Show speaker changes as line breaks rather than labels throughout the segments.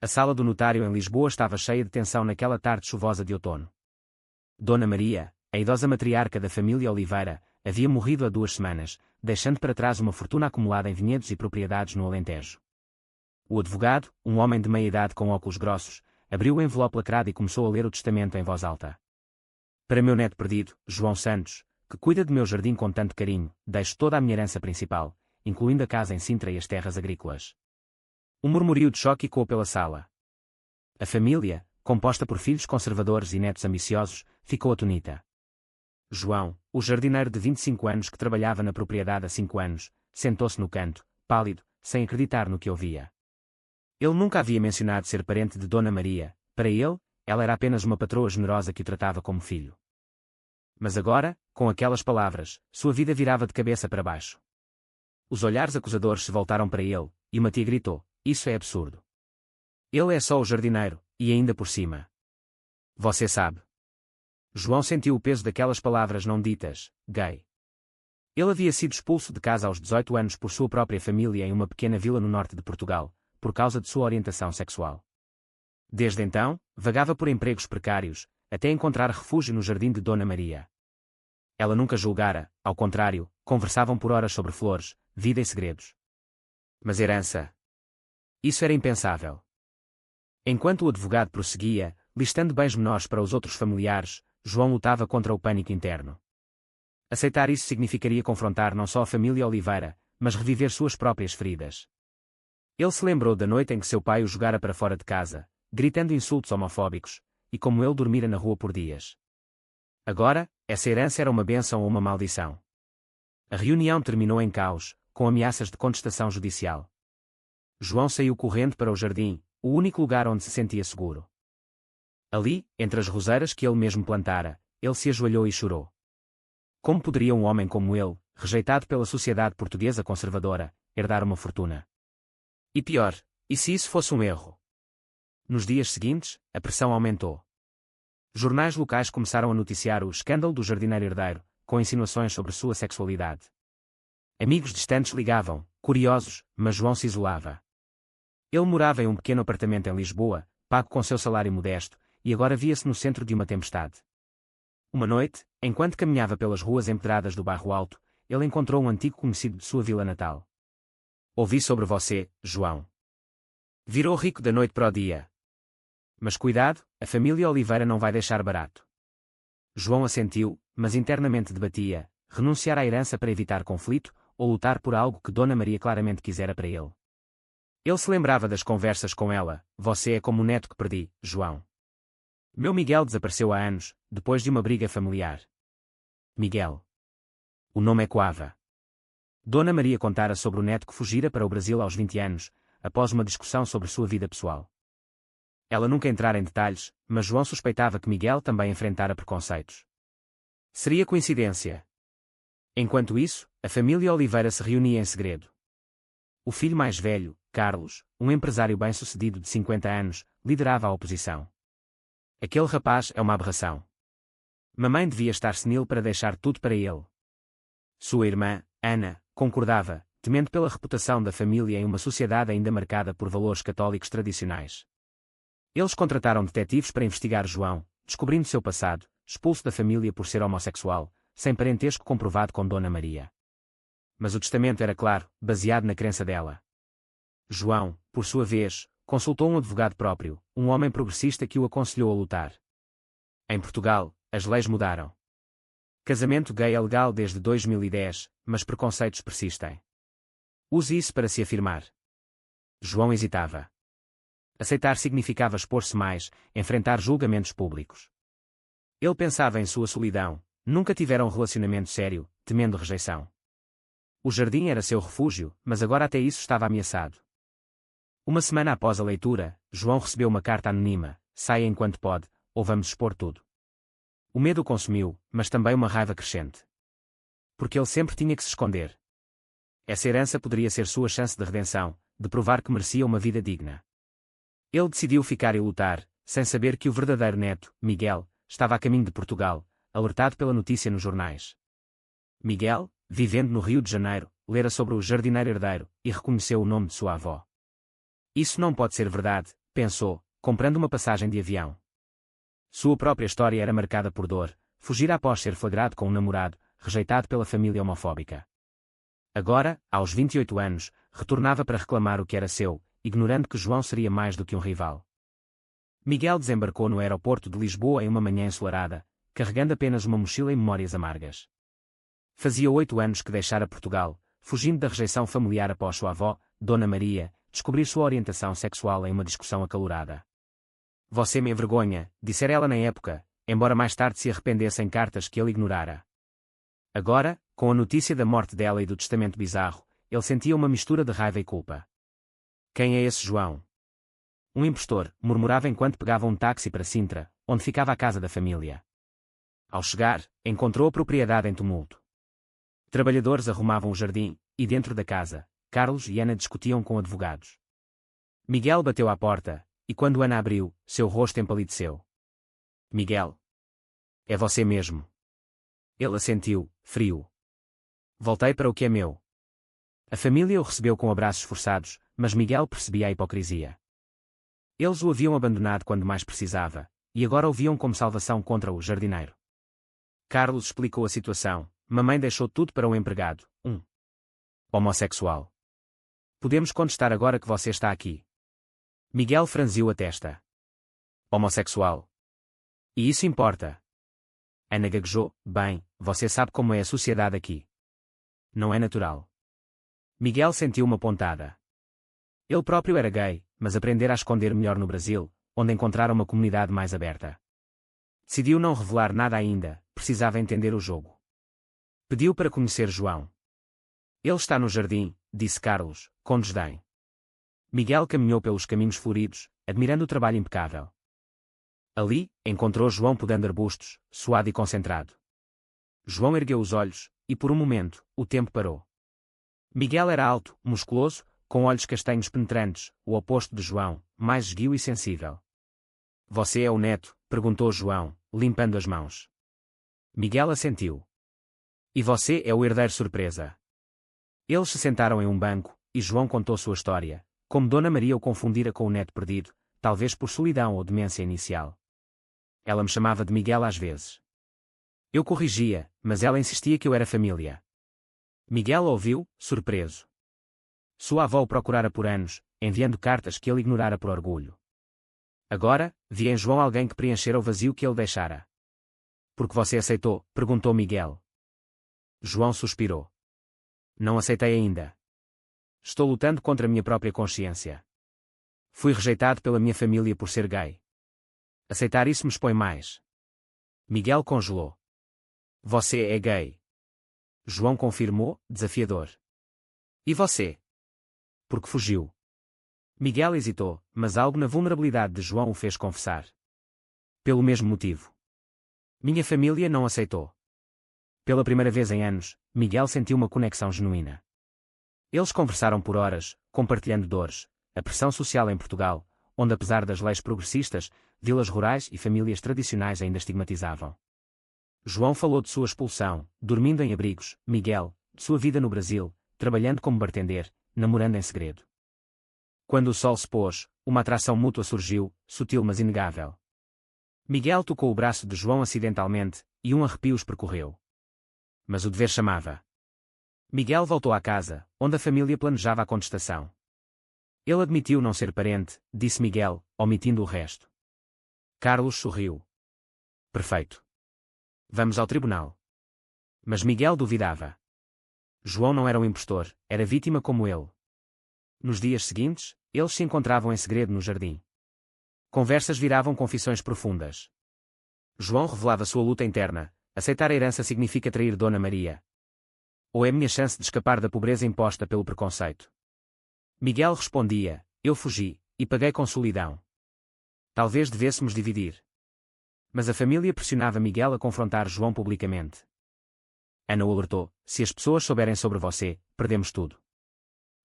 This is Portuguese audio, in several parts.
A sala do notário em Lisboa estava cheia de tensão naquela tarde chuvosa de outono. Dona Maria, a idosa matriarca da família Oliveira, havia morrido há 2 semanas, deixando para trás uma fortuna acumulada em vinhedos e propriedades no Alentejo. O advogado, um homem de meia-idade com óculos grossos, abriu o envelope lacrado e começou a ler o testamento em voz alta. Para meu neto perdido, João Santos, que cuida de meu jardim com tanto carinho, deixo toda a minha herança principal, incluindo a casa em Sintra e as terras agrícolas. Um murmurio de choque ecoou pela sala. A família, composta por filhos conservadores e netos ambiciosos, ficou atonita. João, o jardineiro de 25 anos que trabalhava na propriedade há 5 anos, sentou-se no canto, pálido, sem acreditar no que ouvia. Ele nunca havia mencionado ser parente de Dona Maria. Para ele, ela era apenas uma patroa generosa que o tratava como filho. Mas agora, com aquelas palavras, sua vida virava de cabeça para baixo. Os olhares acusadores se voltaram para ele, e uma tia gritou: "Isso é absurdo. Ele é só o jardineiro, e ainda por cima. Você sabe." João sentiu o peso daquelas palavras não ditas: gay. Ele havia sido expulso de casa aos 18 anos por sua própria família em uma pequena vila no norte de Portugal, por causa de sua orientação sexual. Desde então, vagava por empregos precários, até encontrar refúgio no jardim de Dona Maria. Ela nunca julgara, ao contrário, conversavam por horas sobre flores, vida e segredos. Mas herança? Isso era impensável. Enquanto o advogado prosseguia, listando bens menores para os outros familiares, João lutava contra o pânico interno. Aceitar isso significaria confrontar não só a família Oliveira, mas reviver suas próprias feridas. Ele se lembrou da noite em que seu pai o jogara para fora de casa, gritando insultos homofóbicos, e como ele dormira na rua por dias. Agora, essa herança era uma bênção ou uma maldição. A reunião terminou em caos, com ameaças de contestação judicial. João saiu correndo para o jardim, o único lugar onde se sentia seguro. Ali, entre as roseiras que ele mesmo plantara, ele se ajoelhou e chorou. Como poderia um homem como ele, rejeitado pela sociedade portuguesa conservadora, herdar uma fortuna? E pior, e se isso fosse um erro? Nos dias seguintes, a pressão aumentou. Jornais locais começaram a noticiar o escândalo do jardineiro herdeiro, com insinuações sobre sua sexualidade. Amigos distantes ligavam, curiosos, mas João se isolava. Ele morava em um pequeno apartamento em Lisboa, pago com seu salário modesto, e agora via-se no centro de uma tempestade. Uma noite, enquanto caminhava pelas ruas empedradas do Bairro Alto, ele encontrou um antigo conhecido de sua vila natal. "Ouvi sobre você, João. Virou rico da noite para o dia. Mas cuidado, a família Oliveira não vai deixar barato." João assentiu, mas internamente debatia: renunciar à herança para evitar conflito, ou lutar por algo que Dona Maria claramente quisera para ele. Ele se lembrava das conversas com ela: "Você é como o neto que perdi, João. Meu Miguel desapareceu há anos, depois de uma briga familiar." Miguel. O nome ecoava. Dona Maria contara sobre o neto que fugira para o Brasil aos 20 anos, após uma discussão sobre sua vida pessoal. Ela nunca entrara em detalhes, mas João suspeitava que Miguel também enfrentara preconceitos. Seria coincidência? Enquanto isso, a família Oliveira se reunia em segredo. O filho mais velho, Carlos, um empresário bem-sucedido de 50 anos, liderava a oposição. "Aquele rapaz é uma aberração. Mamãe devia estar senil para deixar tudo para ele." Sua irmã, Ana, concordava, temendo pela reputação da família em uma sociedade ainda marcada por valores católicos tradicionais. Eles contrataram detetives para investigar João, descobrindo seu passado, expulso da família por ser homossexual, sem parentesco comprovado com Dona Maria. Mas o testamento era claro, baseado na crença dela. João, por sua vez, consultou um advogado próprio, um homem progressista que o aconselhou a lutar. Em Portugal, as leis mudaram. Casamento gay é legal desde 2010, mas preconceitos persistem. Use isso para se afirmar. João hesitava. Aceitar significava expor-se mais, enfrentar julgamentos públicos. Ele pensava em sua solidão, nunca tivera um relacionamento sério, temendo rejeição. O jardim era seu refúgio, mas agora até isso estava ameaçado. Uma semana após a leitura, João recebeu uma carta anônima: "Saia enquanto pode, ou vamos expor tudo." O medo o consumiu, mas também uma raiva crescente. Porque ele sempre tinha que se esconder. Essa herança poderia ser sua chance de redenção, de provar que merecia uma vida digna. Ele decidiu ficar e lutar, sem saber que o verdadeiro neto, Miguel, estava a caminho de Portugal, alertado pela notícia nos jornais. Miguel, vivendo no Rio de Janeiro, lera sobre o jardineiro herdeiro, e reconheceu o nome de sua avó. "Isso não pode ser verdade", pensou, comprando uma passagem de avião. Sua própria história era marcada por dor, fugir após ser flagrado com um namorado, rejeitado pela família homofóbica. Agora, aos 28 anos, retornava para reclamar o que era seu, ignorando que João seria mais do que um rival. Miguel desembarcou no aeroporto de Lisboa em uma manhã ensolarada, carregando apenas uma mochila e memórias amargas. Fazia 8 anos que deixara Portugal, fugindo da rejeição familiar após sua avó, Dona Maria, descobrir sua orientação sexual em uma discussão acalorada. Você me envergonha, dissera ela na época, embora mais tarde se arrependesse em cartas que ele ignorara. Agora, com a notícia da morte dela e do testamento bizarro, ele sentia uma mistura de raiva e culpa. Quem é esse João? Um impostor, murmurava enquanto pegava um táxi para Sintra, onde ficava a casa da família. Ao chegar, encontrou a propriedade em tumulto. Trabalhadores arrumavam o jardim, e dentro da casa, Carlos e Ana discutiam com advogados. Miguel bateu à porta, e quando Ana abriu, seu rosto empalideceu. Miguel. É você mesmo. Ele assentiu, frio. Voltei para o que é meu. A família o recebeu com abraços forçados, mas Miguel percebia a hipocrisia. Eles o haviam abandonado quando mais precisava, e agora o viam como salvação contra o jardineiro. Carlos explicou a situação. Mamãe deixou tudo para o empregado, um homossexual. Podemos contestar agora que você está aqui. Miguel franziu a testa. Homossexual. E isso importa. Ana gaguejou, bem, você sabe como é a sociedade aqui. Não é natural. Miguel sentiu uma pontada. Ele próprio era gay, mas aprendera a esconder melhor no Brasil, onde encontrara uma comunidade mais aberta. Decidiu não revelar nada ainda, precisava entender o jogo. Pediu para conhecer João. Ele está no jardim, disse Carlos, com desdém. Miguel caminhou pelos caminhos floridos, admirando o trabalho impecável. Ali, encontrou João podando arbustos, suado e concentrado. João ergueu os olhos, e por um momento, o tempo parou. Miguel era alto, musculoso, com olhos castanhos penetrantes, o oposto de João, mais esguio e sensível. Você é o neto? Perguntou João, limpando as mãos. Miguel assentiu. E você é o herdeiro surpresa. Eles se sentaram em um banco, e João contou sua história, como Dona Maria o confundira com o neto perdido, talvez por solidão ou demência inicial. Ela me chamava de Miguel às vezes. Eu corrigia, mas ela insistia que eu era família. Miguel ouviu, surpreso. Sua avó o procurara por anos, enviando cartas que ele ignorara por orgulho. Agora, via em João alguém que preenchera o vazio que ele deixara. Por que você aceitou? Perguntou Miguel. João suspirou. Não aceitei ainda. Estou lutando contra a minha própria consciência. Fui rejeitado pela minha família por ser gay. Aceitar isso me expõe mais. Miguel congelou. Você é gay. João confirmou, desafiador. E você? Porque fugiu. Miguel hesitou, mas algo na vulnerabilidade de João o fez confessar. Pelo mesmo motivo. Minha família não aceitou. Pela primeira vez em anos, Miguel sentiu uma conexão genuína. Eles conversaram por horas, compartilhando dores, a pressão social em Portugal, onde apesar das leis progressistas, vilas rurais e famílias tradicionais ainda estigmatizavam. João falou de sua expulsão, dormindo em abrigos, Miguel, de sua vida no Brasil, trabalhando como bartender, namorando em segredo. Quando o sol se pôs, uma atração mútua surgiu, sutil mas inegável. Miguel tocou o braço de João acidentalmente, e um arrepio os percorreu. Mas o dever chamava. Miguel voltou à casa, onde a família planejava a contestação. Ele admitiu não ser parente, disse Miguel, omitindo o resto. Carlos sorriu. Perfeito. Vamos ao tribunal. Mas Miguel duvidava. João não era um impostor, era vítima como ele. Nos dias seguintes, eles se encontravam em segredo no jardim. Conversas viravam confissões profundas. João revelava sua luta interna. Aceitar a herança significa trair Dona Maria. Ou é minha chance de escapar da pobreza imposta pelo preconceito? Miguel respondia, eu fugi, e paguei com solidão. Talvez devêssemos dividir. Mas a família pressionava Miguel a confrontar João publicamente. Ana o alertou, se as pessoas souberem sobre você, perdemos tudo.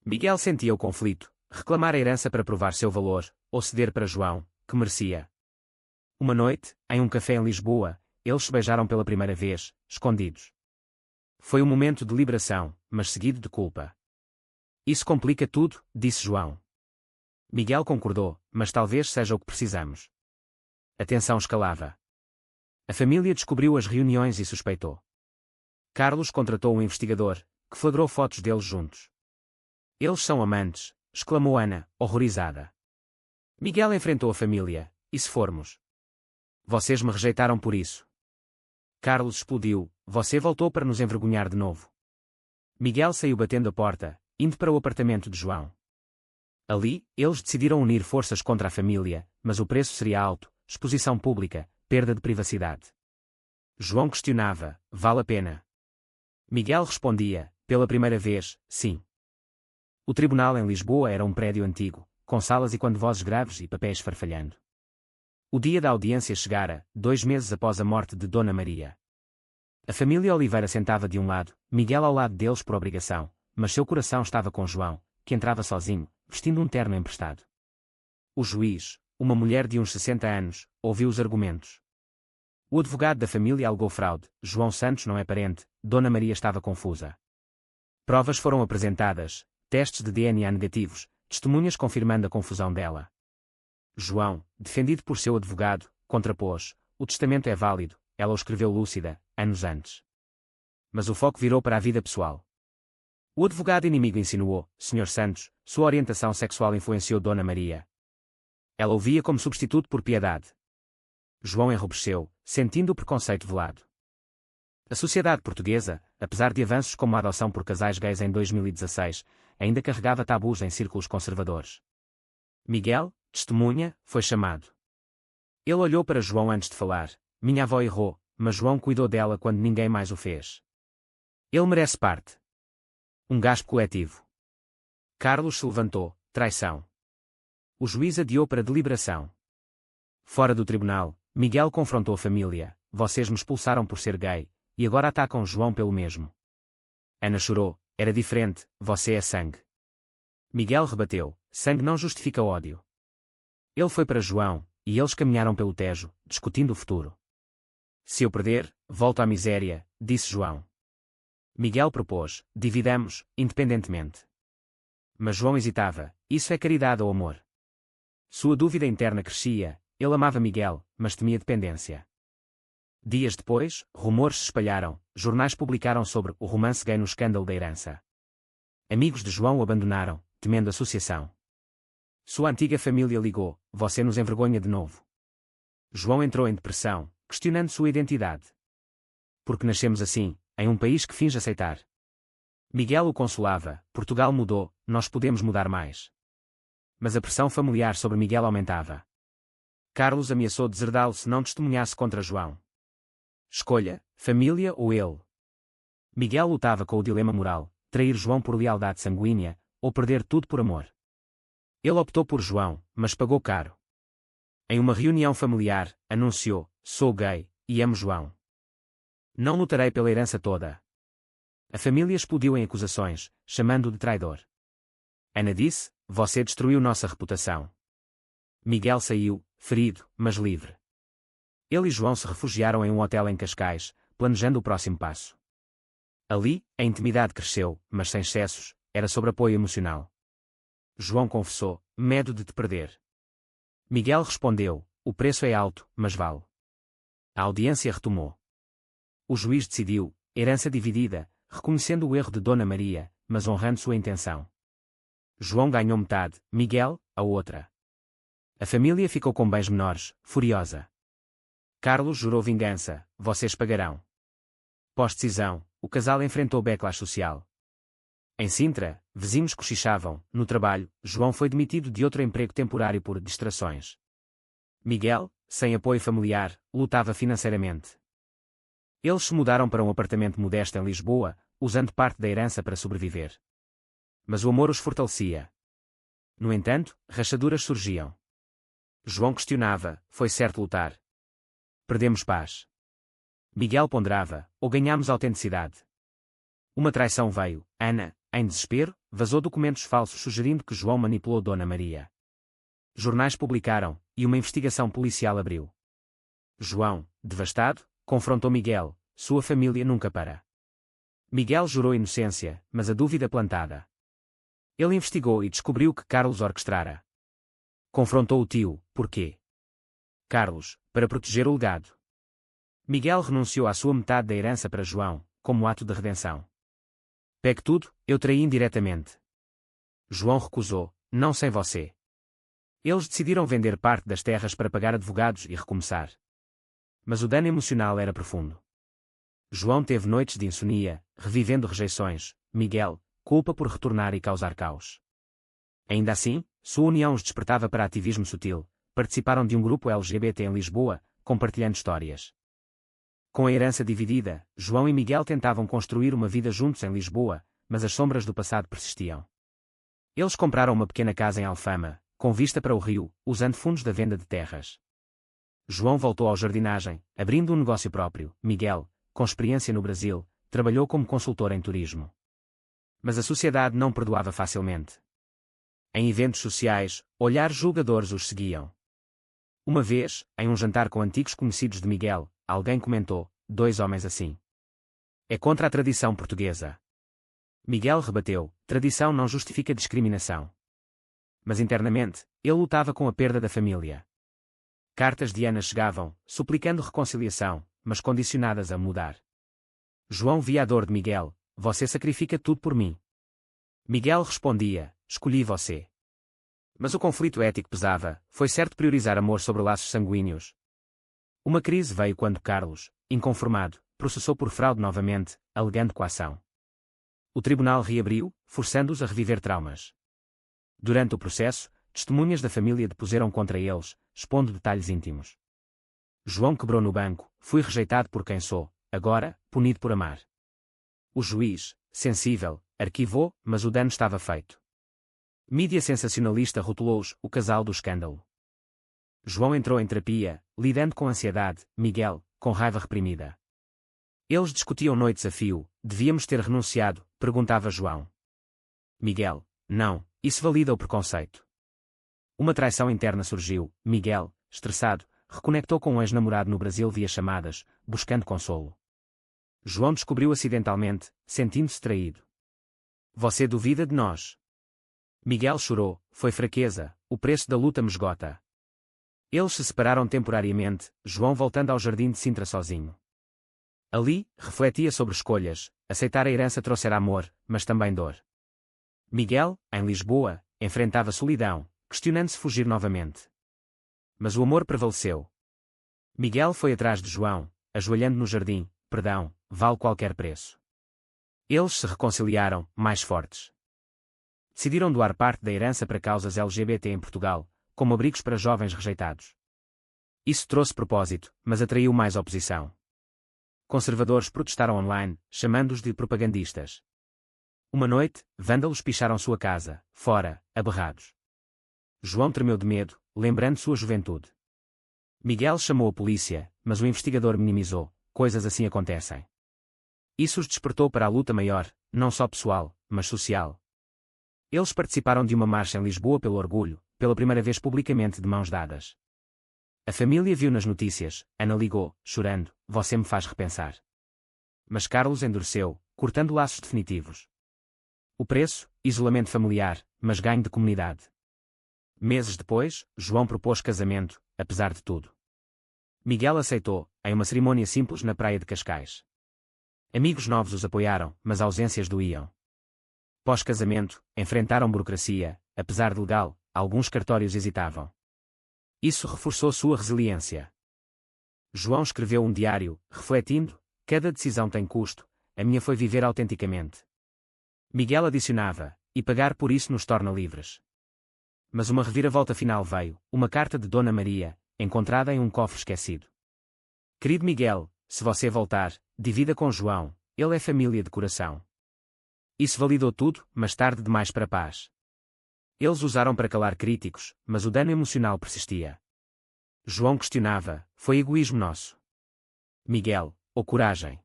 Miguel sentia o conflito, reclamar a herança para provar seu valor, ou ceder para João, que merecia. Uma noite, em um café em Lisboa, eles se beijaram pela primeira vez, escondidos. Foi um momento de liberação, mas seguido de culpa. Isso complica tudo, disse João. Miguel concordou, mas talvez seja o que precisamos. A tensão escalava. A família descobriu as reuniões e suspeitou. Carlos contratou um investigador, que flagrou fotos deles juntos. Eles são amantes, exclamou Ana, horrorizada. Miguel enfrentou a família, e se formos? Vocês me rejeitaram por isso. Carlos explodiu, você voltou para nos envergonhar de novo. Miguel saiu batendo a porta, indo para o apartamento de João. Ali, eles decidiram unir forças contra a família, mas o preço seria alto, exposição pública, perda de privacidade. João questionava, vale a pena? Miguel respondia, pela primeira vez, sim. O tribunal em Lisboa era um prédio antigo, com salas e quando vozes graves e papéis farfalhando. O dia da audiência chegara, 2 meses após a morte de Dona Maria. A família Oliveira sentava de um lado, Miguel ao lado deles por obrigação, mas seu coração estava com João, que entrava sozinho, vestindo um terno emprestado. O juiz, uma mulher de uns 60 anos, ouviu os argumentos. O advogado da família alegou fraude, João Santos não é parente, Dona Maria estava confusa. Provas foram apresentadas, testes de DNA negativos, testemunhas confirmando a confusão dela. João, defendido por seu advogado, contrapôs, o testamento é válido, ela o escreveu lúcida, anos antes. Mas o foco virou para a vida pessoal. O advogado inimigo insinuou, Sr. Santos, sua orientação sexual influenciou Dona Maria. Ela o via como substituto por piedade. João enrubesceu, sentindo o preconceito velado. A sociedade portuguesa, apesar de avanços como a adoção por casais gays em 2016, ainda carregava tabus em círculos conservadores. Miguel, testemunha, foi chamado. Ele olhou para João antes de falar. Minha avó errou, mas João cuidou dela quando ninguém mais o fez. Ele merece parte. Um gaspo coletivo. Carlos se levantou, traição. O juiz adiou para deliberação. Fora do tribunal, Miguel confrontou a família, vocês me expulsaram por ser gay, e agora atacam João pelo mesmo. Ana chorou, era diferente, você é sangue. Miguel rebateu, sangue não justifica ódio. Ele foi para João, e eles caminharam pelo Tejo, discutindo o futuro. Se eu perder, volto à miséria, disse João. Miguel propôs, dividamos, independentemente. Mas João hesitava, isso é caridade ou amor? Sua dúvida interna crescia, ele amava Miguel, mas temia dependência. Dias depois, rumores se espalharam, jornais publicaram sobre o romance gay no escândalo da herança. Amigos de João o abandonaram, temendo associação. Sua antiga família ligou, você nos envergonha de novo. João entrou em depressão, questionando sua identidade. Porque nascemos assim, em um país que finge aceitar. Miguel o consolava, Portugal mudou, nós podemos mudar mais. Mas a pressão familiar sobre Miguel aumentava. Carlos ameaçou deserdá-lo se não testemunhasse contra João. Escolha, família ou ele. Miguel lutava com o dilema moral, trair João por lealdade sanguínea, ou perder tudo por amor. Ele optou por João, mas pagou caro. Em uma reunião familiar, anunciou, sou gay, e amo João. Não lutarei pela herança toda. A família explodiu em acusações, chamando-o de traidor. Ana disse, você destruiu nossa reputação. Miguel saiu, ferido, mas livre. Ele e João se refugiaram em um hotel em Cascais, planejando o próximo passo. Ali, a intimidade cresceu, mas sem excessos, era sobre apoio emocional. João confessou, medo de te perder. Miguel respondeu, o preço é alto, mas vale. A audiência retomou. O juiz decidiu, herança dividida, reconhecendo o erro de Dona Maria, mas honrando sua intenção. João ganhou metade, Miguel, a outra. A família ficou com bens menores, furiosa. Carlos jurou vingança, vocês pagarão. Pós-decisão, o casal enfrentou backlash social. Em Sintra, vizinhos cochichavam, no trabalho, João foi demitido de outro emprego temporário por distrações. Miguel, sem apoio familiar, lutava financeiramente. Eles se mudaram para um apartamento modesto em Lisboa, usando parte da herança para sobreviver. Mas o amor os fortalecia. No entanto, rachaduras surgiam. João questionava, foi certo lutar? Perdemos paz. Miguel ponderava, ou ganhamos autenticidade? Uma traição veio, Ana, em desespero, vazou documentos falsos sugerindo que João manipulou Dona Maria. Jornais publicaram, e uma investigação policial abriu. João, devastado, confrontou Miguel, sua família nunca para. Miguel jurou inocência, mas a dúvida plantada. Ele investigou e descobriu que Carlos orquestrara. Confrontou o tio, por quê? Carlos, para proteger o legado. Miguel renunciou à sua metade da herança para João, como ato de redenção. Pegue tudo, eu traí indiretamente. João recusou, não sem você. Eles decidiram vender parte das terras para pagar advogados e recomeçar. Mas o dano emocional era profundo. João teve noites de insônia, revivendo rejeições. Miguel, culpa por retornar e causar caos. Ainda assim, sua união os despertava para ativismo sutil. Participaram de um grupo LGBT em Lisboa, compartilhando histórias. Com a herança dividida, João e Miguel tentavam construir uma vida juntos em Lisboa, mas as sombras do passado persistiam. Eles compraram uma pequena casa em Alfama, com vista para o rio, usando fundos da venda de terras. João voltou à jardinagem, abrindo um negócio próprio. Miguel, com experiência no Brasil, trabalhou como consultor em turismo. Mas a sociedade não perdoava facilmente. Em eventos sociais, olhares julgadores os seguiam. Uma vez, em um jantar com antigos conhecidos de Miguel, alguém comentou, 2 homens assim. É contra a tradição portuguesa. Miguel rebateu, tradição não justifica discriminação. Mas internamente, ele lutava com a perda da família. Cartas de Ana chegavam, suplicando reconciliação, mas condicionadas a mudar. João via a dor de Miguel, você sacrifica tudo por mim. Miguel respondia, escolhi você. Mas o conflito ético pesava, foi certo priorizar amor sobre laços sanguíneos. Uma crise veio quando Carlos, inconformado, processou por fraude novamente, alegando coação. O tribunal reabriu, forçando-os a reviver traumas. Durante o processo, testemunhas da família depuseram contra eles, expondo detalhes íntimos. João quebrou no banco, fui rejeitado por quem sou, agora, punido por amar. O juiz, sensível, arquivou, mas o dano estava feito. Mídia sensacionalista rotulou-os, o casal do escândalo. João entrou em terapia, lidando com ansiedade, Miguel, com raiva reprimida. Eles discutiam noites a fio, devíamos ter renunciado, perguntava João. Miguel, não, isso valida o preconceito. Uma traição interna surgiu, Miguel, estressado, reconectou com um ex-namorado no Brasil via chamadas, buscando consolo. João descobriu acidentalmente, sentindo-se traído. Você duvida de nós? Miguel chorou, foi fraqueza, o preço da luta me esgota. Eles se separaram temporariamente, João voltando ao jardim de Sintra sozinho. Ali, refletia sobre escolhas, aceitar a herança trouxera amor, mas também dor. Miguel, em Lisboa, enfrentava solidão, questionando-se fugir novamente. Mas o amor prevaleceu. Miguel foi atrás de João, ajoelhando no jardim, perdão, vale qualquer preço. Eles se reconciliaram, mais fortes. Decidiram doar parte da herança para causas LGBT em Portugal, como abrigos para jovens rejeitados. Isso trouxe propósito, mas atraiu mais oposição. Conservadores protestaram online, chamando-os de propagandistas. Uma noite, vândalos picharam sua casa, fora, aberrados. João tremeu de medo, lembrando sua juventude. Miguel chamou a polícia, mas o investigador minimizou, coisas assim acontecem. Isso os despertou para a luta maior, não só pessoal, mas social. Eles participaram de uma marcha em Lisboa pelo orgulho, pela primeira vez publicamente de mãos dadas. A família viu nas notícias, Ana ligou, chorando, você me faz repensar. Mas Carlos endureceu, cortando laços definitivos. O preço, isolamento familiar, mas ganho de comunidade. Meses depois, João propôs casamento, apesar de tudo. Miguel aceitou, em uma cerimônia simples na praia de Cascais. Amigos novos os apoiaram, mas ausências doíam. Pós-casamento, enfrentaram burocracia, apesar de legal, alguns cartórios hesitavam. Isso reforçou sua resiliência. João escreveu um diário, refletindo, cada decisão tem custo, a minha foi viver autenticamente. Miguel adicionava, e pagar por isso nos torna livres. Mas uma reviravolta final veio, uma carta de Dona Maria, encontrada em um cofre esquecido. Querido Miguel, se você voltar, divida com João, ele é família de coração. Isso validou tudo, mas tarde demais para a paz. Eles usaram para calar críticos, mas o dano emocional persistia. João questionava, foi egoísmo nosso? Miguel, ou coragem?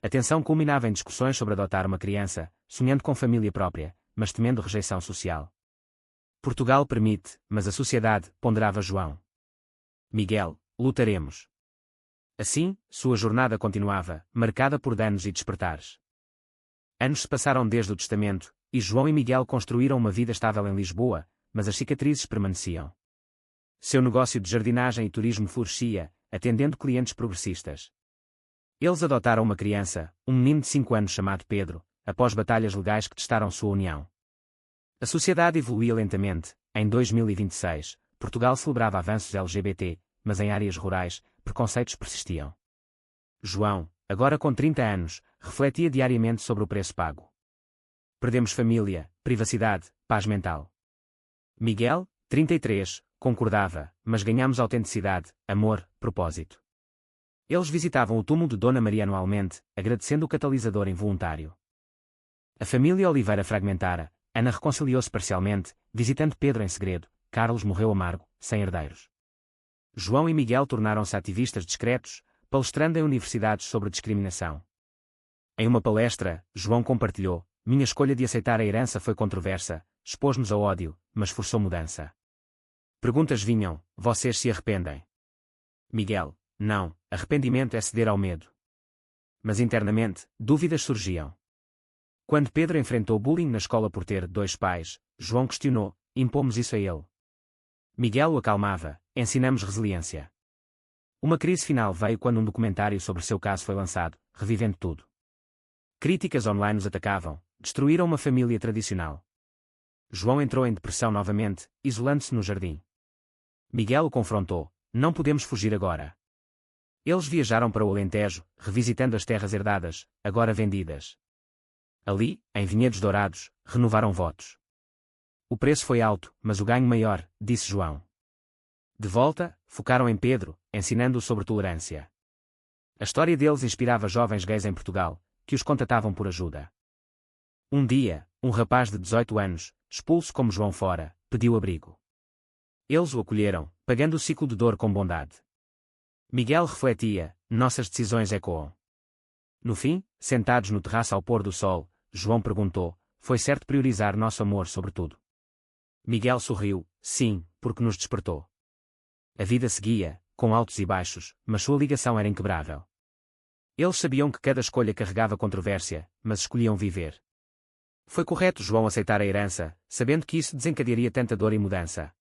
A tensão culminava em discussões sobre adotar uma criança, sonhando com família própria, mas temendo rejeição social. Portugal permite, mas a sociedade, ponderava João. Miguel, lutaremos. Assim, sua jornada continuava, marcada por danos e despertares. Anos se passaram desde o testamento, e João e Miguel construíram uma vida estável em Lisboa, mas as cicatrizes permaneciam. Seu negócio de jardinagem e turismo florescia, atendendo clientes progressistas. Eles adotaram uma criança, um menino de 5 anos chamado Pedro, após batalhas legais que testaram sua união. A sociedade evoluía lentamente. Em 2026, Portugal celebrava avanços LGBT, mas em áreas rurais, preconceitos persistiam. João, agora com 30 anos, refletia diariamente sobre o preço pago. Perdemos família, privacidade, paz mental. Miguel, 33, concordava, mas ganhamos autenticidade, amor, propósito. Eles visitavam o túmulo de Dona Maria anualmente, agradecendo o catalisador involuntário. A família Oliveira fragmentara. Ana reconciliou-se parcialmente, visitando Pedro em segredo. Carlos morreu amargo, sem herdeiros. João e Miguel tornaram-se ativistas discretos, palestrando em universidades sobre discriminação. Em uma palestra, João compartilhou: minha escolha de aceitar a herança foi controversa, expôs-nos ao ódio, mas forçou mudança. Perguntas vinham: vocês se arrependem? Miguel: não, arrependimento é ceder ao medo. Mas internamente, dúvidas surgiam. Quando Pedro enfrentou bullying na escola por ter 2 pais, João questionou: impomos isso a ele? Miguel o acalmava: ensinamos resiliência. Uma crise final veio quando um documentário sobre seu caso foi lançado, revivendo tudo. Críticas online os atacavam, destruíram uma família tradicional. João entrou em depressão novamente, isolando-se no jardim. Miguel o confrontou: não podemos fugir agora. Eles viajaram para o Alentejo, revisitando as terras herdadas, agora vendidas. Ali, em Vinhedos Dourados, renovaram votos. O preço foi alto, mas o ganho maior, disse João. De volta, focaram em Pedro, ensinando-o sobre tolerância. A história deles inspirava jovens gays em Portugal, que os contatavam por ajuda. Um dia, um rapaz de 18 anos, expulso como João fora, pediu abrigo. Eles o acolheram, pagando o ciclo de dor com bondade. Miguel refletia: nossas decisões ecoam. No fim, sentados no terraço ao pôr do sol, João perguntou: foi certo priorizar nosso amor sobre tudo? Miguel sorriu: sim, porque nos despertou. A vida seguia, com altos e baixos, mas sua ligação era inquebrável. Eles sabiam que cada escolha carregava controvérsia, mas escolhiam viver. Foi correto João aceitar a herança, sabendo que isso desencadearia tanta dor e mudança.